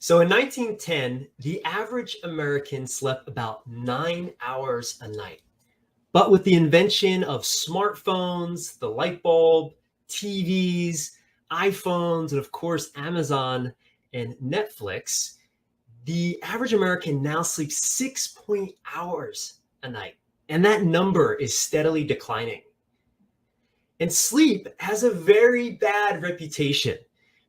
So in 1910, the average American slept about 9 hours a night. But with the invention of smartphones, the light bulb, TVs, iPhones, and of course, Amazon and Netflix, the average American now sleeps 6 hours a night. And that number is steadily declining. And sleep has a very bad reputation.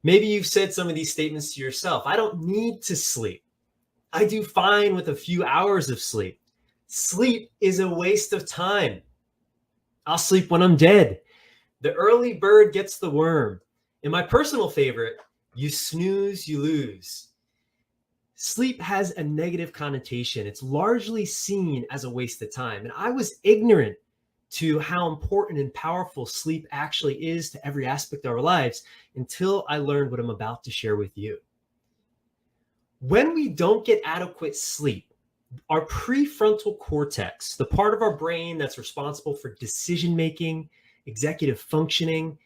Maybe you've said some of these statements to yourself. I don't need to sleep. I do fine with a few hours of sleep. Sleep is a waste of time. I'll sleep when I'm dead. The early bird gets the worm. And my personal favorite, you snooze, you lose. Sleep has a negative connotation. It's largely seen as a waste of time. And I was ignorant to how important and powerful sleep actually is to every aspect of our lives until I learned what I'm about to share with you. When we don't get adequate sleep, our prefrontal cortex, the part of our brain that's responsible for decision-making, executive functioning,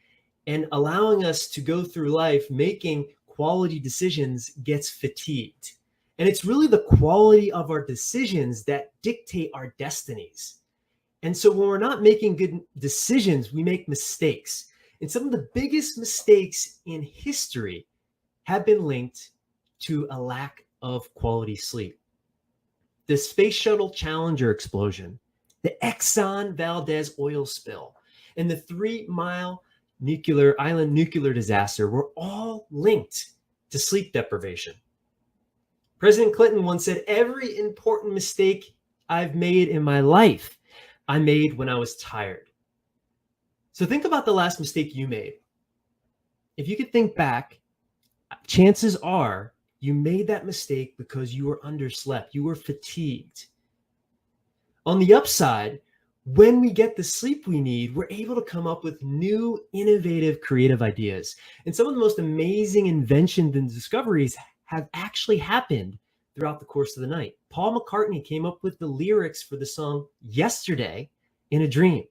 and allowing us to go through life making quality decisions, gets fatigued. And it's really the quality of our decisions that dictate our destinies. And so when we're not making good decisions, we make mistakes. And some of the biggest mistakes in history have been linked to a lack of quality sleep. The Space Shuttle Challenger explosion, the Exxon Valdez oil spill, and the 3 Mile Island nuclear disaster were all linked to sleep deprivation. President Clinton once said, "Every important mistake I've made in my life, I made when I was tired." So think about the last mistake you made. If you could think back, chances are you made that mistake because you were underslept, you were fatigued. On the upside, when we get the sleep we need, we're able to come up with new, innovative, creative ideas. And some of the most amazing inventions and discoveries have actually happened throughout the course of the night. Paul McCartney came up with the lyrics for the song Yesterday in a Dream.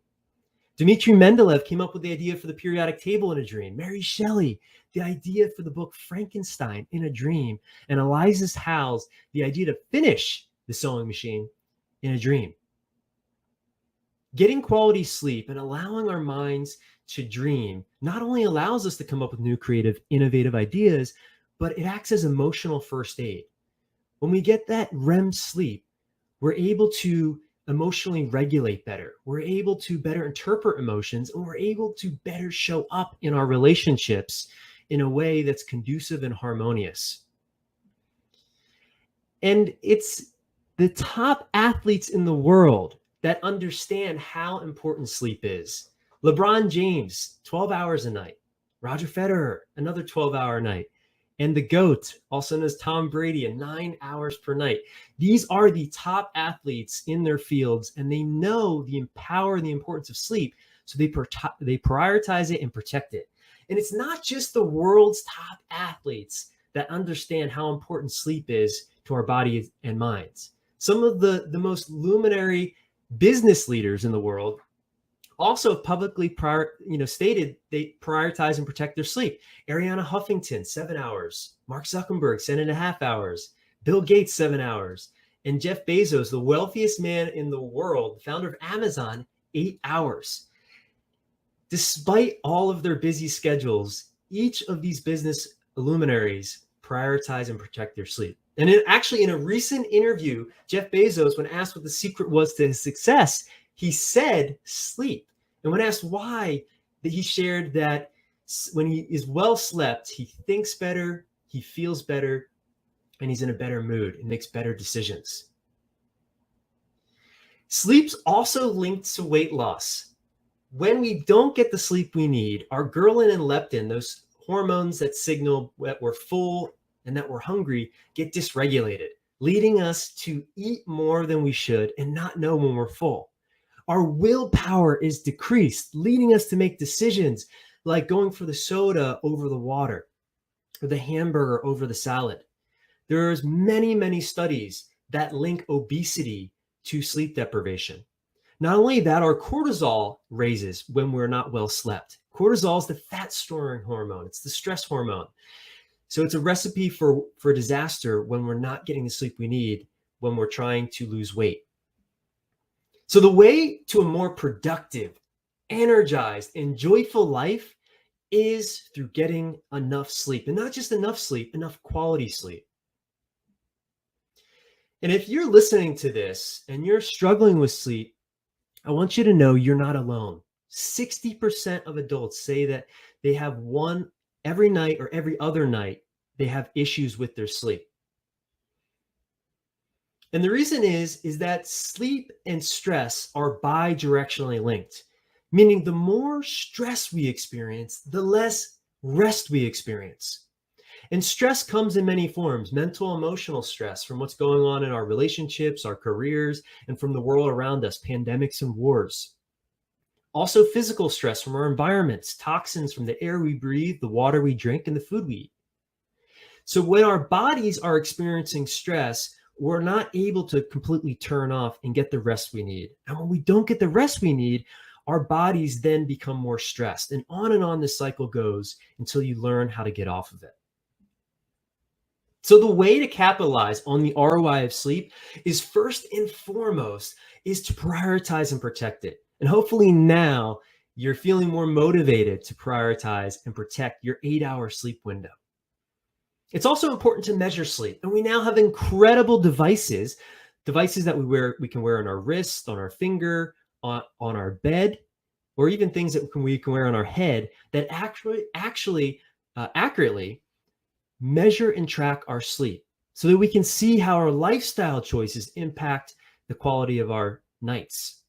Dmitri Mendeleev came up with the idea for the periodic table in a dream. Mary Shelley, the idea for the book Frankenstein in a dream. And Eliza Howes, the idea to finish the sewing machine in a dream. Getting quality sleep and allowing our minds to dream not only allows us to come up with new, creative, innovative ideas, but it acts as emotional first aid. When we get that REM sleep, we're able to emotionally regulate better. We're able to better interpret emotions, and we're able to better show up in our relationships in a way that's conducive and harmonious. And it's the top athletes in the world that understand how important sleep is. LeBron James, 12 hours a night. Roger Federer, another 12-hour night. And the GOAT, also known as Tom Brady, 9 hours per night. These are the top athletes in their fields, and they know the power and the importance of sleep, so they prioritize it and protect it. And it's not just the world's top athletes that understand how important sleep is to our bodies and minds. Some of the most luminary business leaders in the world also publicly stated they prioritize and protect their sleep. Arianna Huffington, 7 hours. Mark Zuckerberg, 7.5 hours. Bill Gates, 7 hours. And Jeff Bezos, the wealthiest man in the world, founder of Amazon, 8 hours. Despite all of their busy schedules, each of these business luminaries prioritize and protect their sleep. And actually, in a recent interview, Jeff Bezos, when asked what the secret was to his success, he said sleep. And when asked why, he shared that when he is well slept, he thinks better, he feels better, and he's in a better mood and makes better decisions. Sleep's also linked to weight loss. When we don't get the sleep we need, our ghrelin and leptin, those hormones that signal that we're full and that we're hungry, get dysregulated, leading us to eat more than we should and not know when we're full. Our willpower is decreased, leading us to make decisions like going for the soda over the water or the hamburger over the salad. There's many, many studies that link obesity to sleep deprivation. Not only that, our cortisol raises when we're not well slept. Cortisol is the fat storing hormone. It's the stress hormone. So it's a recipe for disaster when we're not getting the sleep we need when we're trying to lose weight. So the way to a more productive, energized, and joyful life is through getting enough sleep, and not just enough sleep, enough quality sleep. And if you're listening to this and you're struggling with sleep, I want you to know you're not alone. 60% of adults say that they have one every night or every other night, they have issues with their sleep. And the reason is that sleep and stress are bi-directionally linked, meaning the more stress we experience, the less rest we experience. And stress comes in many forms: mental, emotional stress from what's going on in our relationships, our careers, and from the world around us, pandemics and wars. Also, physical stress from our environments, toxins from the air we breathe, the water we drink, and the food we eat. So when our bodies are experiencing stress, we're not able to completely turn off and get the rest we need. And when we don't get the rest we need, our bodies then become more stressed. And on this cycle goes until you learn how to get off of it. So the way to capitalize on the ROI of sleep is first and foremost is to prioritize and protect it. And hopefully now you're feeling more motivated to prioritize and protect your 8-hour sleep window. It's also important to measure sleep. And we now have incredible devices that we can wear on our wrist, on our finger, on our bed, or even things that we can wear on our head that actually accurately measure and track our sleep so that we can see how our lifestyle choices impact the quality of our nights.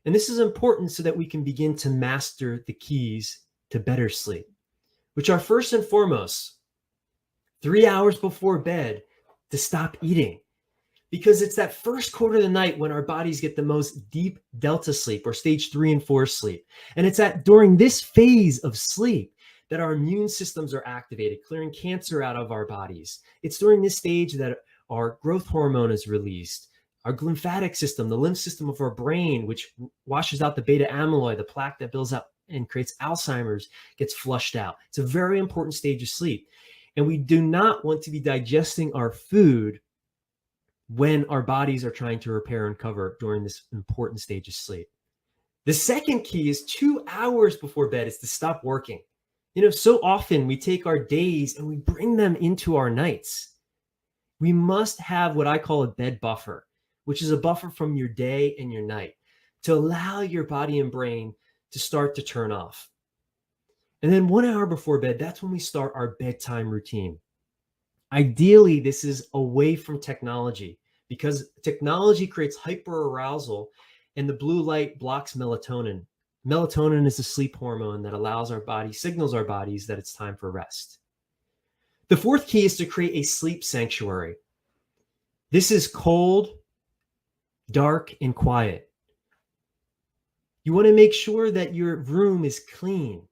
And this is important so that we can begin to master the keys to better sleep, which are first and foremost, 3 hours before bed to stop eating, because it's that first quarter of the night when our bodies get the most deep delta sleep or stage 3 and 4 sleep. And it's during this phase of sleep that our immune systems are activated, clearing cancer out of our bodies. It's during this stage that our growth hormone is released, our lymphatic system, the lymph system of our brain, which washes out the beta amyloid, the plaque that builds up and creates Alzheimer's, gets flushed out. It's a very important stage of sleep. And we do not want to be digesting our food when our bodies are trying to repair and recover during this important stage of sleep. The second key is 2 hours before bed is to stop working. So often we take our days and we bring them into our nights. We must have what I call a bed buffer, which is a buffer from your day and your night to allow your body and brain to start to turn off. And then 1 hour before bed, that's when we start our bedtime routine. Ideally, this is away from technology because technology creates hyperarousal and the blue light blocks melatonin. Melatonin is a sleep hormone that signals our bodies that it's time for rest. The fourth key is to create a sleep sanctuary. This is cold, dark, and quiet. You want to make sure that your room is clean.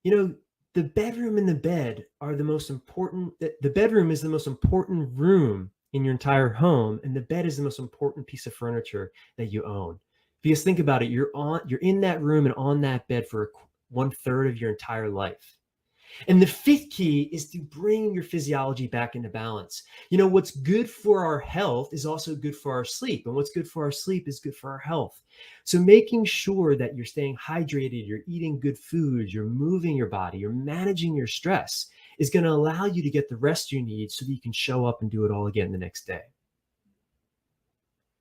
The bedroom and the bed are the most important. The bedroom is the most important room in your entire home, and the bed is the most important piece of furniture that you own. Because think about it, you're in that room and on that bed for 1/3 of your entire life. And the fifth key is to bring your physiology back into balance. What's good for our health is also good for our sleep. And what's good for our sleep is good for our health. So making sure that you're staying hydrated, you're eating good foods, you're moving your body, you're managing your stress is going to allow you to get the rest you need so that you can show up and do it all again the next day.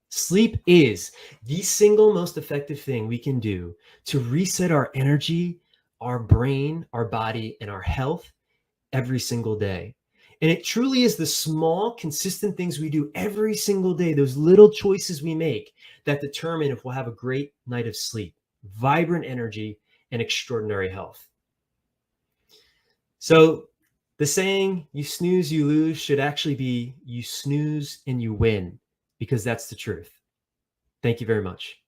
Sleep is the single most effective thing we can do to reset our energy, our brain, our body, and our health every single day. And it truly is the small, consistent things we do every single day, those little choices we make that determine if we'll have a great night of sleep, vibrant energy, and extraordinary health. So the saying, you snooze, you lose, should actually be you snooze and you win, because that's the truth. Thank you very much.